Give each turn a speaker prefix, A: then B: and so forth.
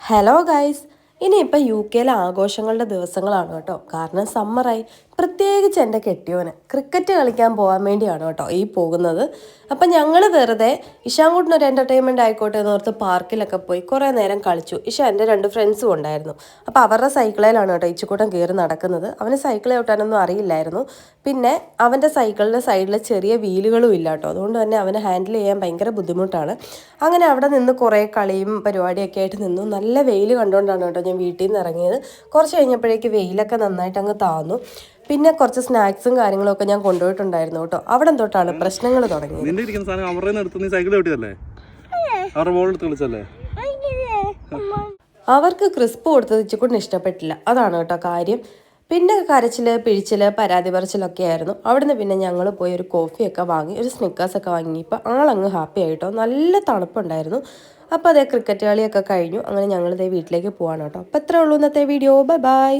A: Hello guys, ഇനിയിപ്പോൾ U കെയിലെ ആഘോഷങ്ങളുടെ ദിവസങ്ങളാണ് കേട്ടോ. കാരണം സമ്മറായി. പ്രത്യേകിച്ച് എൻ്റെ കെട്ടിയോന് ക്രിക്കറ്റ് കളിക്കാൻ പോകാൻ വേണ്ടിയാണ് കേട്ടോ ഈ പോകുന്നത്. അപ്പം ഞങ്ങൾ വെറുതെ ഇഷാൻകുട്ടിനൊരു എൻ്റർടൈൻമെൻറ്റ് ആയിക്കോട്ടെ എന്ന് ഓർത്ത് പാർക്കിലൊക്കെ പോയി കുറേ നേരം കളിച്ചു. എൻ്റെ 2 ഫ്രണ്ട്സും ഉണ്ടായിരുന്നു. അപ്പോൾ അവരുടെ സൈക്കിളിലാണ് കേട്ടോ ഇച്ചിക്കൂട്ടം കയറി നടക്കുന്നത്. അവന് സൈക്കിൾ ചവിട്ടാനൊന്നും അറിയില്ലായിരുന്നു. പിന്നെ അവൻ്റെ സൈക്കിളിൻ്റെ സൈഡിൽ ചെറിയ വീലുകളും ഇല്ല കേട്ടോ. അതുകൊണ്ട് തന്നെ അവന് ഹാൻഡിൽ ചെയ്യാൻ ഭയങ്കര ബുദ്ധിമുട്ടാണ്. അങ്ങനെ അവിടെ നിന്ന് കുറേ കളിയും പരിപാടിയൊക്കെ ആയിട്ട് നിന്നു. നല്ല വെയിൽ കണ്ടുകൊണ്ടാണ് കേട്ടോ ഞാൻ വീട്ടിൽ നിന്ന് ഇറങ്ങിയത്. കുറച്ച് കഴിഞ്ഞപ്പോഴേക്ക് വെയിലൊക്കെ നന്നായിട്ട് അങ്ങ് താന്നു. പിന്നെ കുറച്ച് സ്നാക്സും കാര്യങ്ങളൊക്കെ ഞാൻ കൊണ്ടുപോയിട്ടുണ്ടായിരുന്നു കേട്ടോ. അവിടെ തൊട്ടാണ് പ്രശ്നങ്ങൾ തുടങ്ങിയത്. അവർക്ക് ക്രിസ്പ് കൊടുത്തത് ഇച്ചിക്കൂടെ ഇഷ്ടപ്പെട്ടില്ല, അതാണ് കേട്ടോ കാര്യം. പിന്നെ കരച്ചിൽ പിഴിച്ചിൽ പരാതി പറച്ചിലൊക്കെ ആയിരുന്നു. അവിടുന്ന് പിന്നെ ഞങ്ങൾ പോയി ഒരു കോഫിയൊക്കെ വാങ്ങി, ഒരു സ്നിക്കേഴ്സൊക്കെ വാങ്ങിയപ്പോൾ ആളങ്ങ് ഹാപ്പി ആയിട്ടോ. നല്ല തണുപ്പുണ്ടായിരുന്നു. അപ്പോൾ അതേ ക്രിക്കറ്റ് കളിയൊക്കെ കഴിഞ്ഞു. അങ്ങനെ ഞങ്ങളിതേ വീട്ടിലേക്ക് പോവാണ് കേട്ടോ. അപ്പോൾ ഇത്രേ ഉള്ളൂ ഇന്നത്തെ വീഡിയോ. Bye bye.